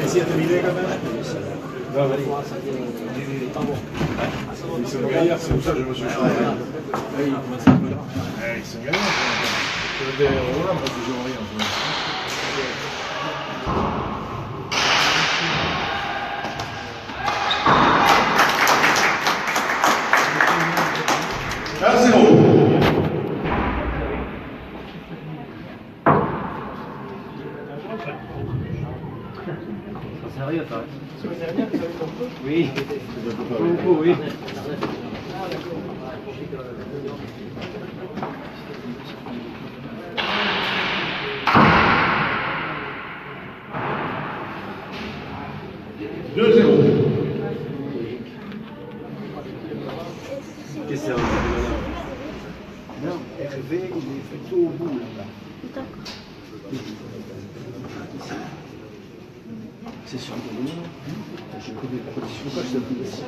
Essayer de terminer quand même. Ils sont gaillards, c'est pour ça que je me suis changé. Ils sont gaillards. Des Roland, moi, je joue rien. Sérieux, toi? Oui. Beaucoup, oui. Qu'est-ce que c'est? Non, Hervé, il est plutôt au bout là-bas. D'accord. C'est sur le bout. Je connais pas. Pourquoi je t'appelle ici?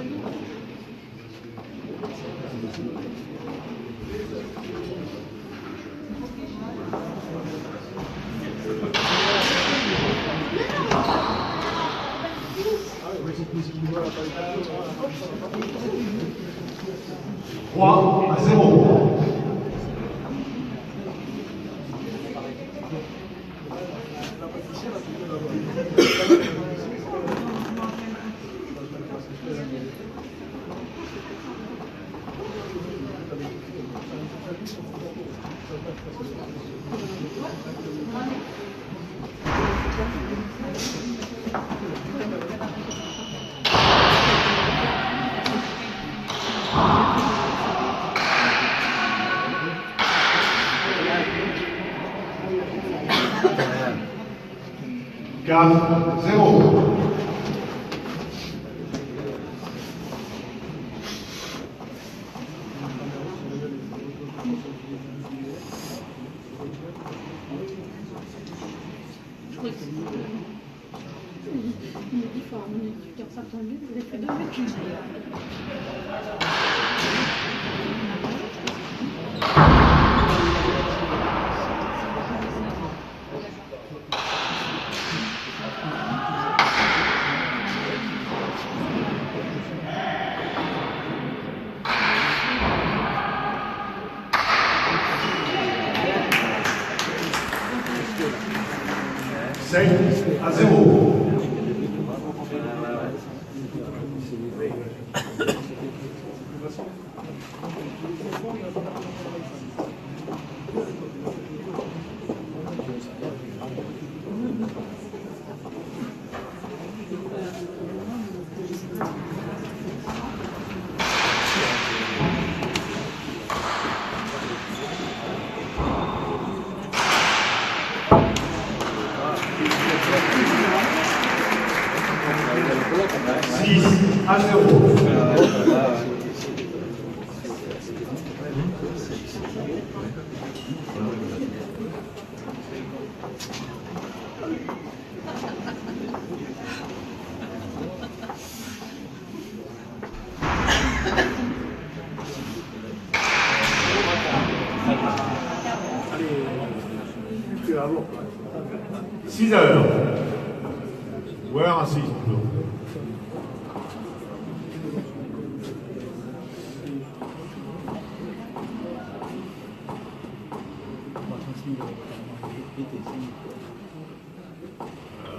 Trois à 0. Quatre, 0. Je crois que c'est une différence. Comme ça, tendu, vous avez fait 2 mètres. Cinq à 0. Six à 0. Six heures. Joueur à 6.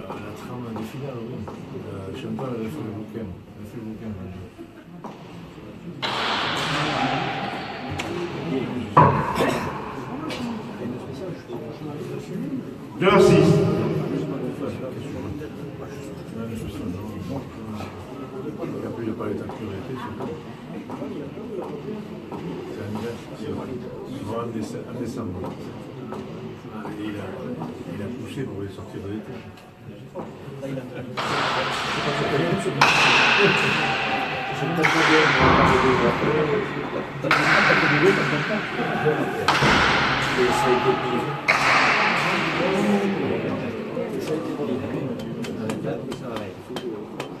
La trame du final, oui. Chantal, elle a fait le bouquin. Elle a fait le bouquin. Deux à 6. Après, il n'a pas les temps de priorité, c'est un décembre. Et il a poussé pour les sortir de l'été.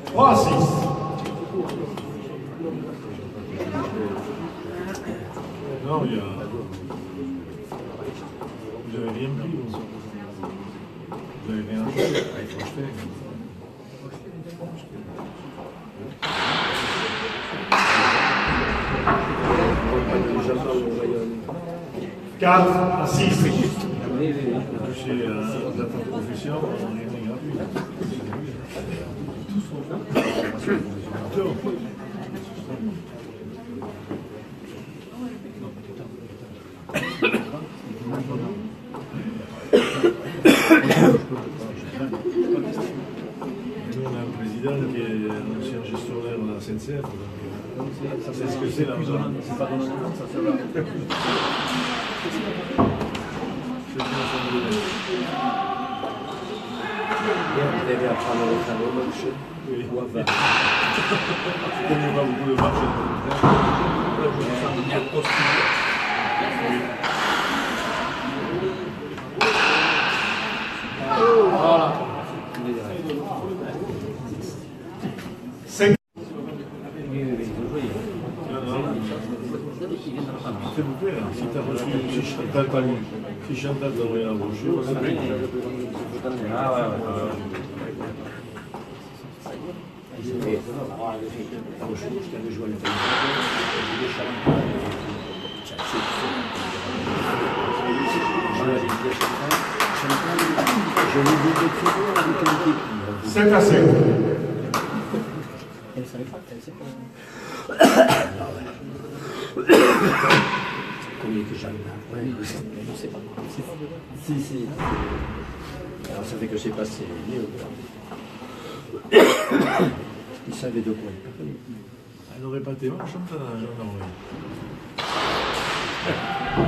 Trois à 6. Non, il y a... Vous avez rien pris, vous. Vous avez rien fait. Ah, il faut acheter. Quatre à 6. Chez la profession, rien n'est gratuit. Nous, on a un président qui est un ancien gestionnaire de la SNCF, donc c'est ce que c'est l'argent. C'est pas dans le monde, ça va. Vous devez apprendre le travail, monsieur. Oui. Comme il n'y a pas beaucoup de marché, Voilà. Cinq. S'il vous plaît, si tu as reçu, si Chantal t'a envoyé la brochure, c'est bien. Ah ouais. Je l'ai vu de très loin avec un petit. 7 à 5. Elle savait pas, elle sait pas. Combien que j'en ai? Ouais, je sais pas. Si. Alors ça fait que c'est passé mieux. Il savait de quoi il parlait. Elle n'aurait pas été mal, Chantal, la gendarmerie.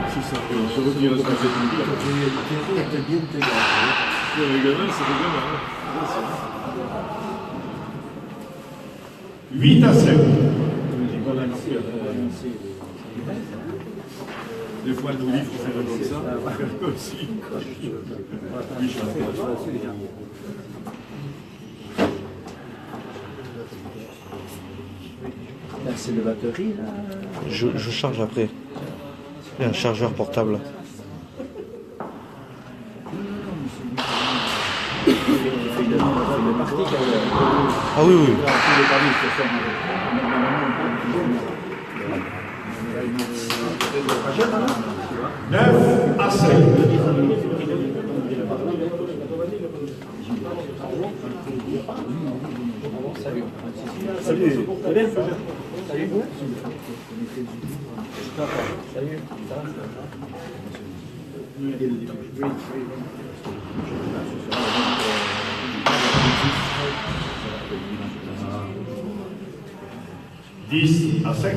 Si ça se retire de ce qu'on fait tout le temps. Il était bien intégré. Les gamins, c'est des gamins. 8 à 5. Des fois, nous dit qu'il faut faire comme ça, on va faire comme ci. Oui, Chantal. Là, c'est le batterie, là. Je charge après. Il y a un chargeur portable. Ah oui, oui. 9 à 5. Salut. Ça va bien? Salut. Salut. Ça va? 10 à 5.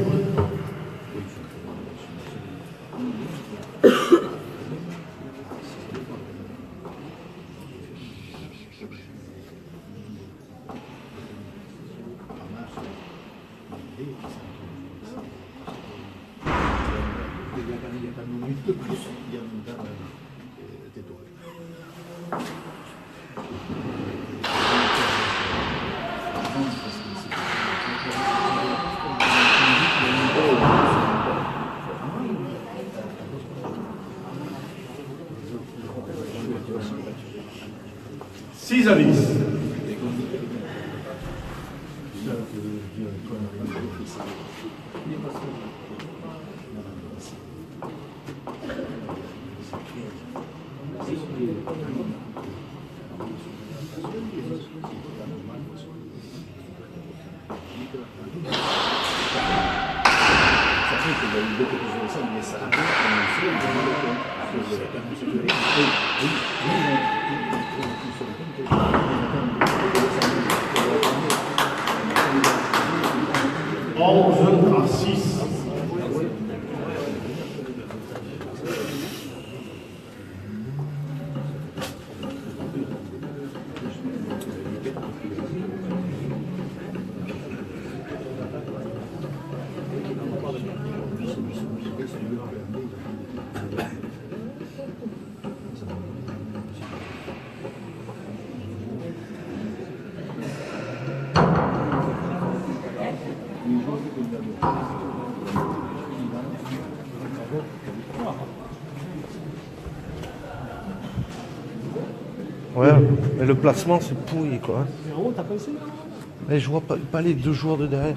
Six à 10. À 6. Ouais, mais le placement c'est pourri quoi. Et je vois pas les deux joueurs de derrière.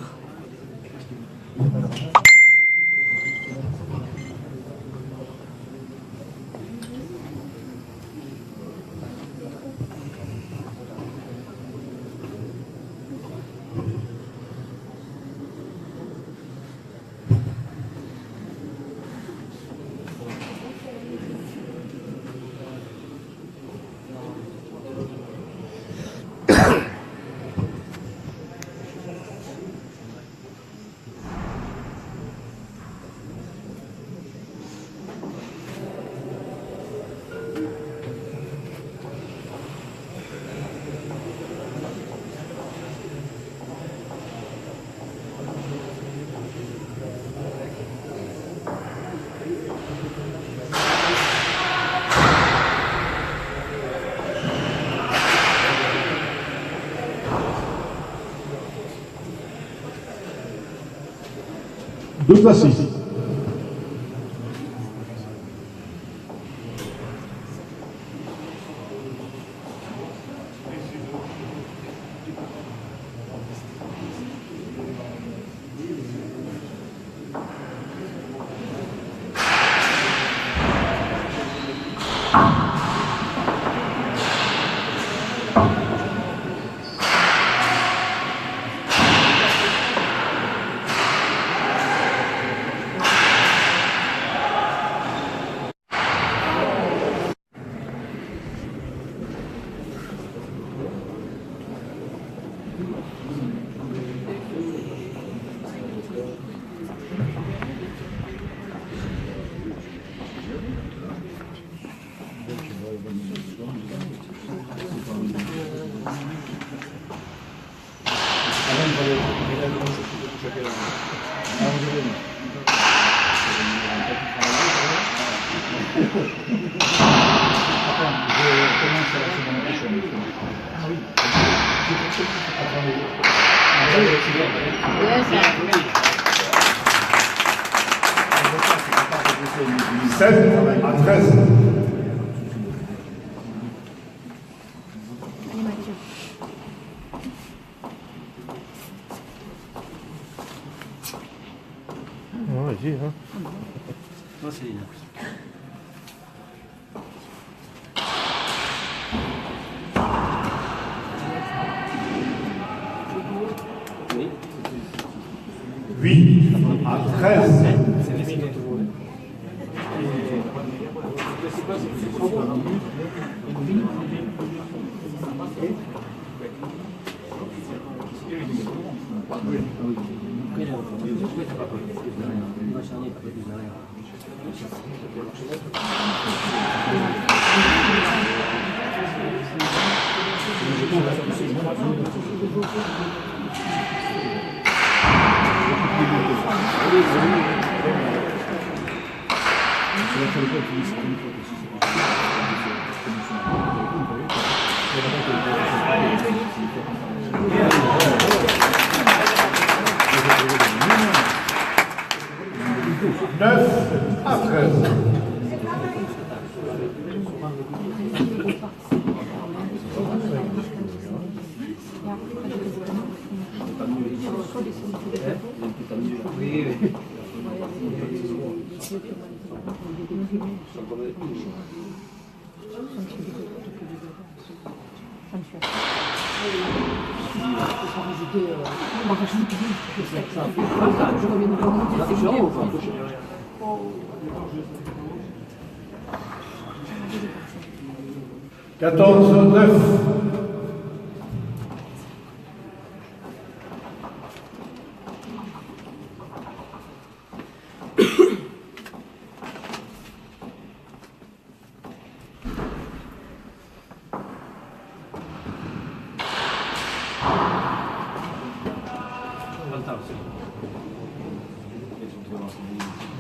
Deux placés. À 13. Ouais, vas-y, hein. Non, c'est bien. Huit à 13. Neuf à 13. Quatorze, 9.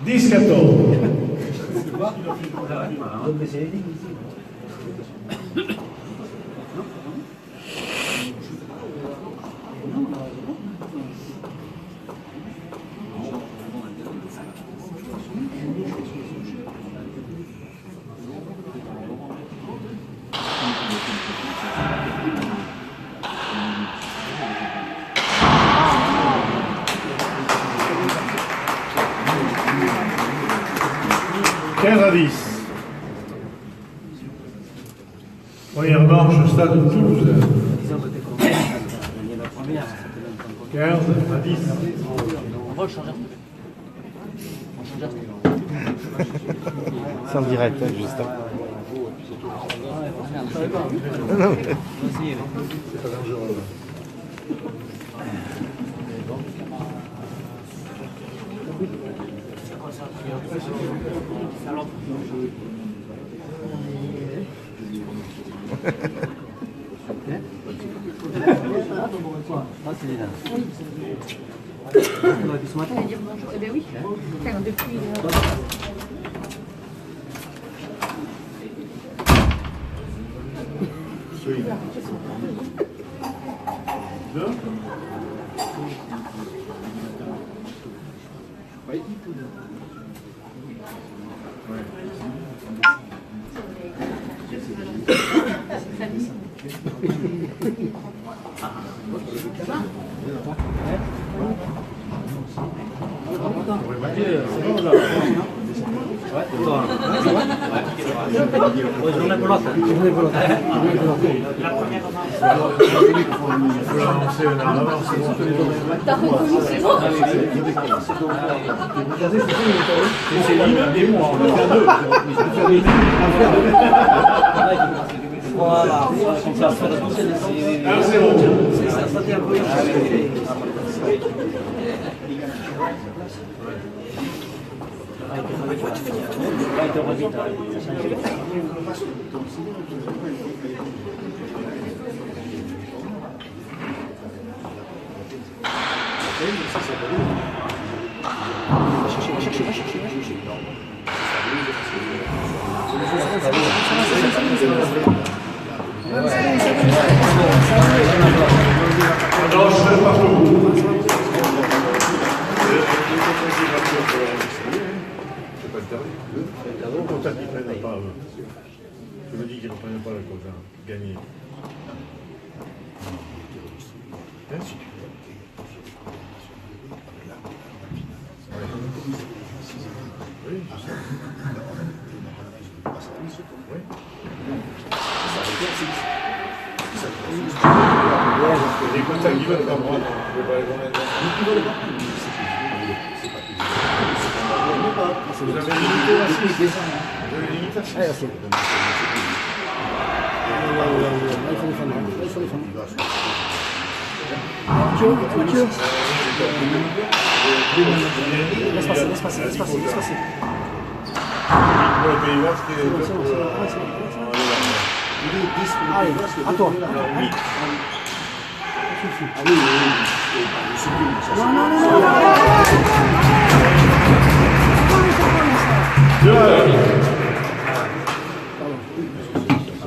Dix, 14. 15 à 10. Première manche au stade de Toulouse. 15 à 10. On va le changer. On change. C'est en direct, hein, juste. C'est pas dangereux. J'allais dire bonjour. Eh bien oui. Enfin, depuis. T'as reconnu c'est bon. C'est Lille et moi, on a fait deux. Voilà. Je me dis qu'ils ne reprenaient pas la cause, gagner. Merci. Oui, je sais. Oui. Les contacts qui veulent pas prendre, je vais pas les remettre. Vous avez limité à 6. Vous avez limité à 6. Laisse passer, laisse passer, laisse passer, laisse passer. Pour le Pays Basque, Allez, à toi. Non, non, non, non.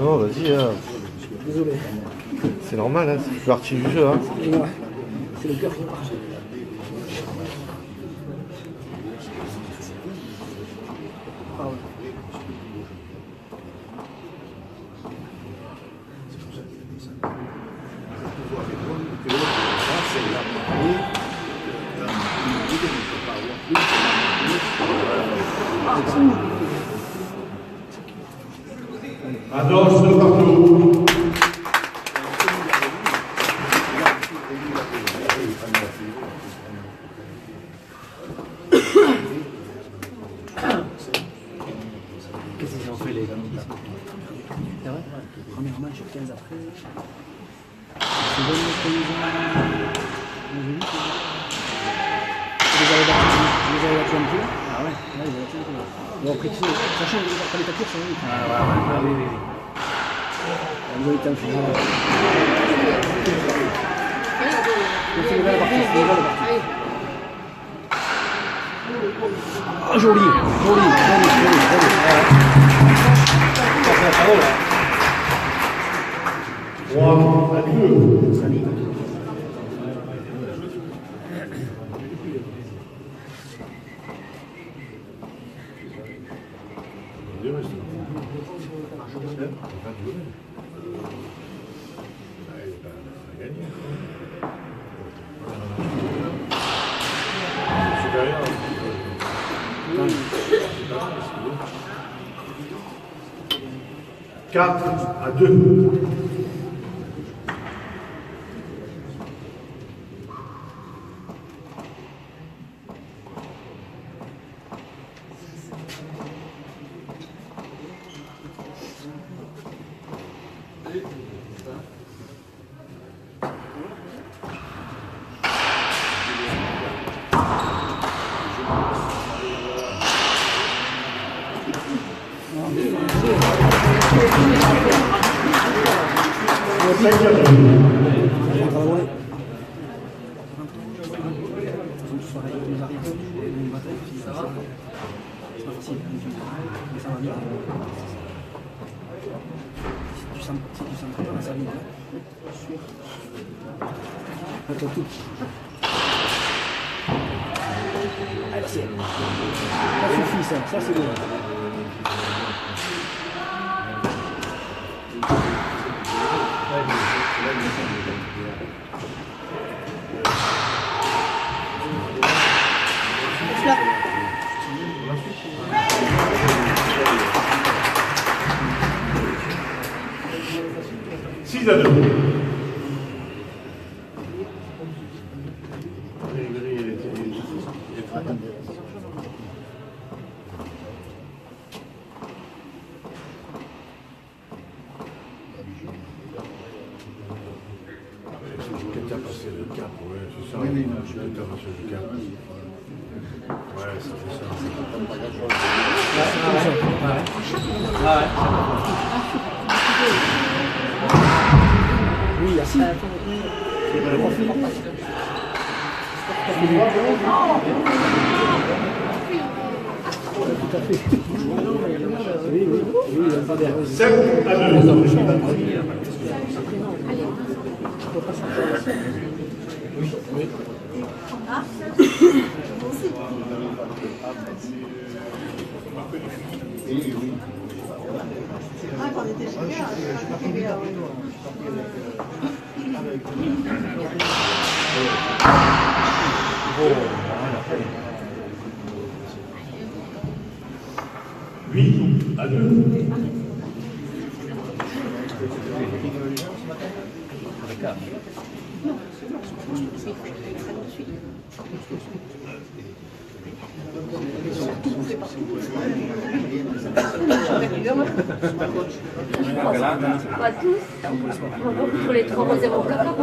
Oh, vas-y. Désolé. C'est normal, hein, c'est partie du jeu. Hein. C'est le cœur qui part. Ah ouais. Ados de partout. Qu'est-ce qu'ils ont fait les gars? C'est vrai? Premier match 15 après. C'est bon, les avez battus un peu. Ah ouais, là ils ont battu un peu. Bon après tu sais, sachant que les tapis sont vite. Ah oui, oui, oui. Ils ont été en finale. C'est une nouvelle partie, c'est une nouvelle partie. Ah joli, joli, joli, joli, joli. Trois à deux. Supérieur. 4-2. Ça suffit ça c'est bon. Six à 2. T'as passé le cap, ouais, c'est ça. Oui, t'as passé le cap. Ouais, ça fait ça. Oui, assis. Tout à fait. Oui, il n'y a pas d'air. 7 à 2. Ah, quand on était chez lui, Huit à 2. Pas tous. On va pour les 3-0 placard.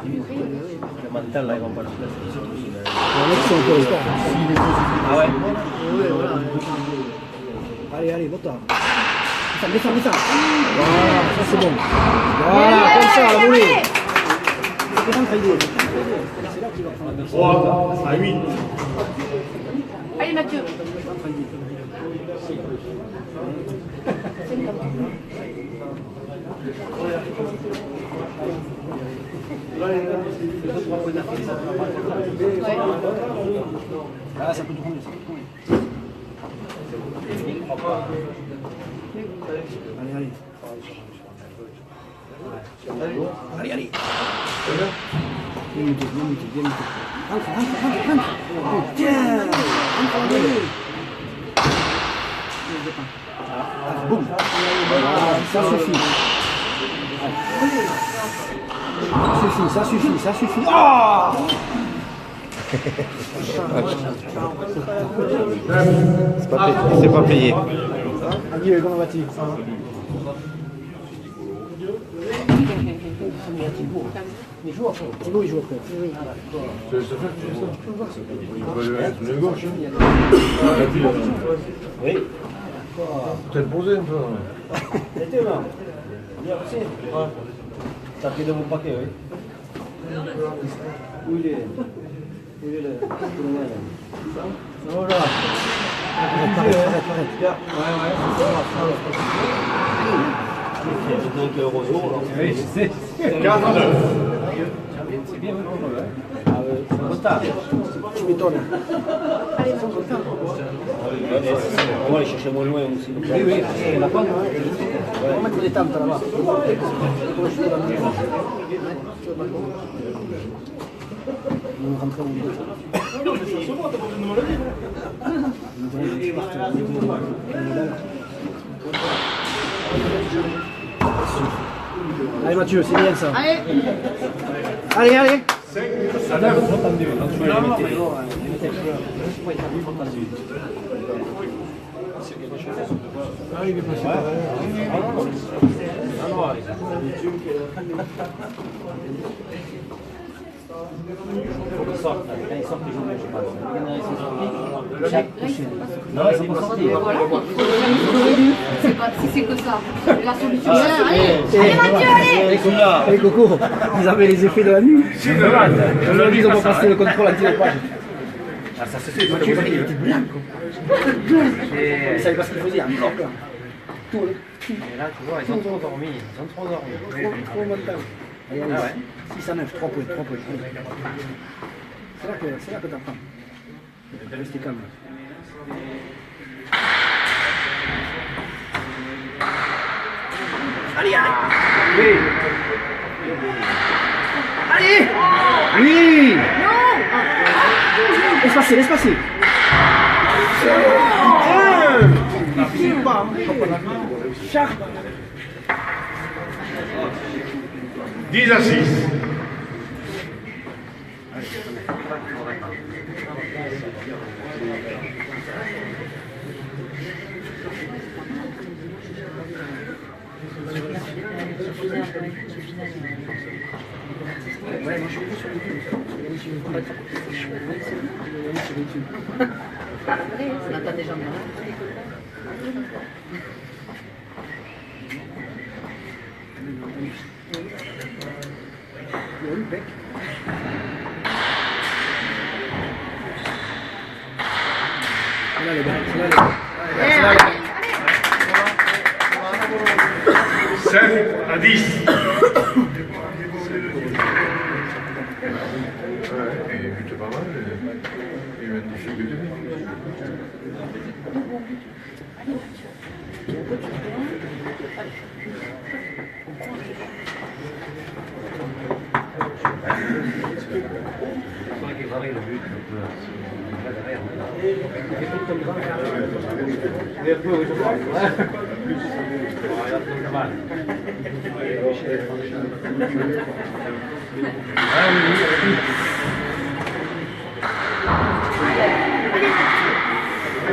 Le mental, là, ils vont pas le faire. Il y en a qui sont encore au sport. Ah ouais? Allez, va-t'en. Mets ça. Voilà, ça c'est bon. Voilà, comme ça, la volée. C'est bon, c'est là qu'il va prendre. 3 à 8. Allez, Mathieu. Ah, ça peut tourner. Allez. Bien muté. Rentre. Tiens. Boum. Ça suffit. Ça suffit. Ah! C'est pas payé. Adieu, comment vas-tu? Il joue après. Il joue après. C'est ça fait que tu fais ça. Il va le mettre de gauche. Oui. Peut-être posé un peu. C'était là. Bien aussi. Ouais. T'as pris de mon paquet, oui. Où il est le colonel? Voilà. Arrête. Bien. Ouais. Donc, heureusement, oui, c'est 4 à 2. c'est bien. C'est retard. Tu m'étonnes. On va aller chercher moins loin aussi. Oui, c'est la pointe. On va mettre des tables là-bas. On va rentrer au milieu. Allez Mathieu, c'est bien ça. Allez. Allez, allez. Ah, il est passé par Non, ils sont pas sortis. Voilà. C'est pas si c'est que ça. La solution. Allez Mathieu, allez. Allez Coco, ils avaient les effets de la nuit. Aujourd'hui, ils ont pas passé le contrôle anti-dopage. Ah, ça se fait, Mathieu, il était blanc. Ils savaient pas ce qu'ils faisaient, un bloc là. Tout, Et là, tu vois, ils ont trop dormi. Ils ont trop dormi. trop mental. Allez, allez, Ah ouais. 6 à 9, 3 points, 3 points. C'est là que t'apprends. Restez calme. Allez, allez. Allez. Oui. Laisse passer, laisse passer. 10 à 6. On n'entend déjà bien. C'est là les gars, c'est là les gars. C'est là les gars. 7 à 10. Ouais, et but pas mal. Il y a eu une difficulté.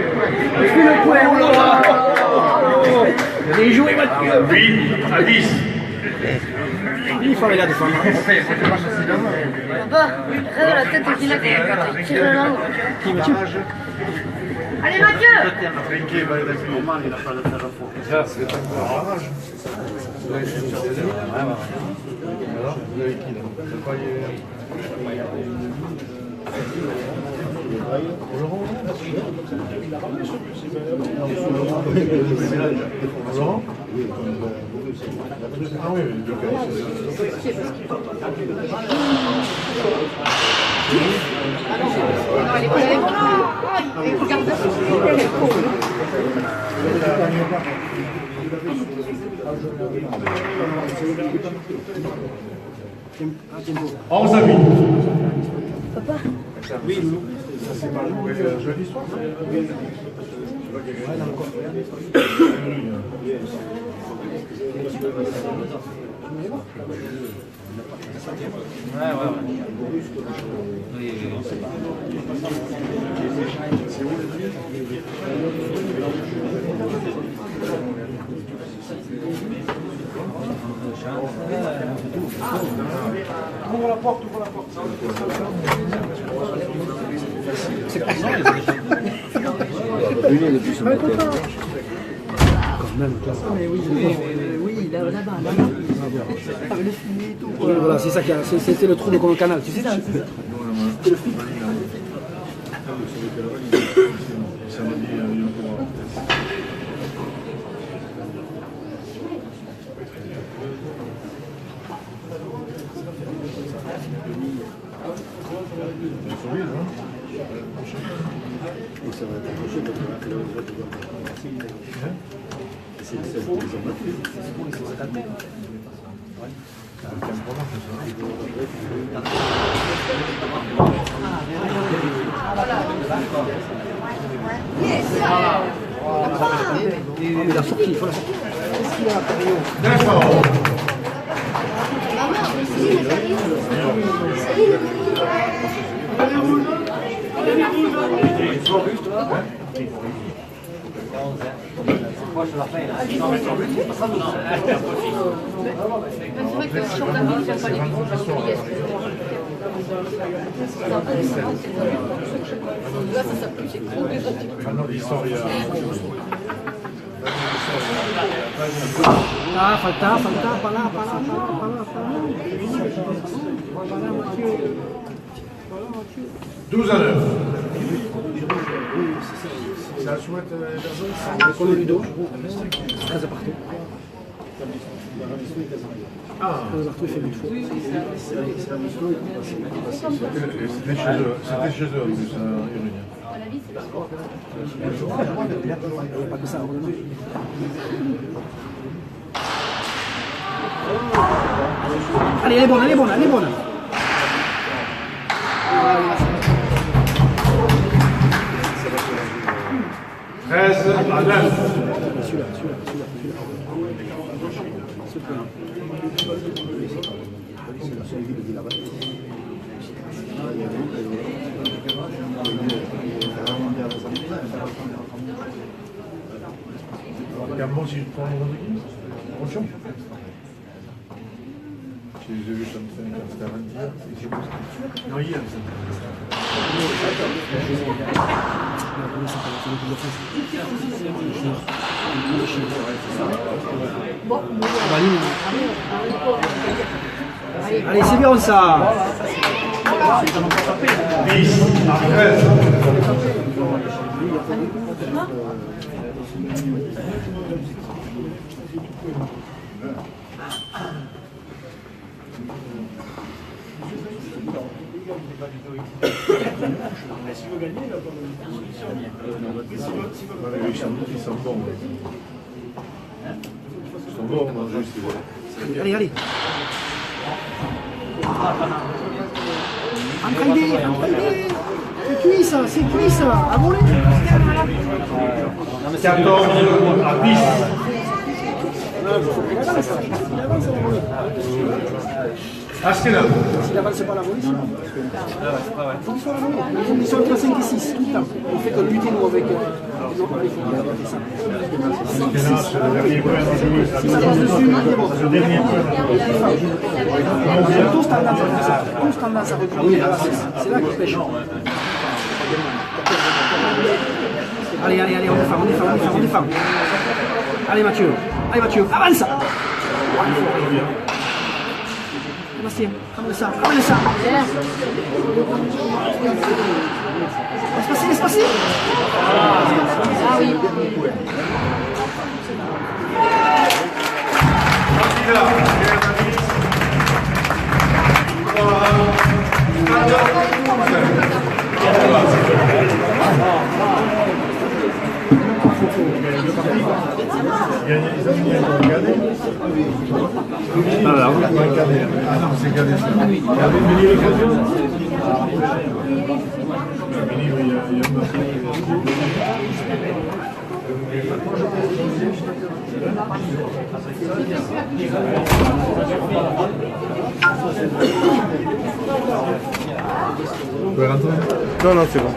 Le point, oh là là. Vous avez joué Mathieu. 8 à 10. Il fallait la défendre. Papa, regarde la tête qu'il a quand il tire la langue. Qui Mathieu? Allez Mathieu. Ça, c'est un barrage. Alors, vous avez qui là? Vous croyez... Laurent? Ah oui, Regarde. 11 à 8. Papa. Oui, ça s'est pas joué jeudi soir. Ouvre la porte, ouvre la porte. C'est pas ça. Lui, il est plus sur la tête. Quand même, Oui, là-bas, là-bas. Avec le fumier et tout. voilà, c'est ça qui a. C'était le trou de mon canal, tu sais. Mais la sortie, il faut la sortie. Qu'est-ce qu'il y a à Paris? D'accord. Maman, aussi, le carré. C'est vrai que le champ d'amour ne fait pas les là, ça s'appuie, c'est trop Ah non, l'histoire, il y a... Falta, pas là. 12 à 9. Ça souhaite personne? Pour le Ludo, 13 à partout. Ah, Zartou, il fait but de faux. c'était chez eux en plus, Urunien. À la vie, c'est pas trop. Pas que ça, heureusement. Allez, elle est bonne. 13 à 9. Celui-là. Regarde-moi si je prends le Rodriguez. Attention. Je les ai vus comme ça quand c'était à 20. Non, hier, Allez, c'est bien ça. 10 à 13. Ils sont bons. Ils sont bons, non, juste. Allez. Entraînez. C'est cuit ça. À voler. 14 à 10. Askenan. S'il avance pas la volée, c'est bon. Il faut qu'il soit la volée. Ils sont entre 5 et 6 tout le temps. On fait que lutter nous avec. Il faut qu'il ça. Askenan, c'est le dernier point dans le jeu. Si ça passe dessus, il est bon. C'est le dernier point. Ils ont tous tendance à reculer. C'est là qu'ils pêchent. Allez, on défend. Allez Mathieu, avance. Sébastien, ramène ça. Laisse passer. Ah oui. Ah non, c'est Cadet. Non, c'est bon.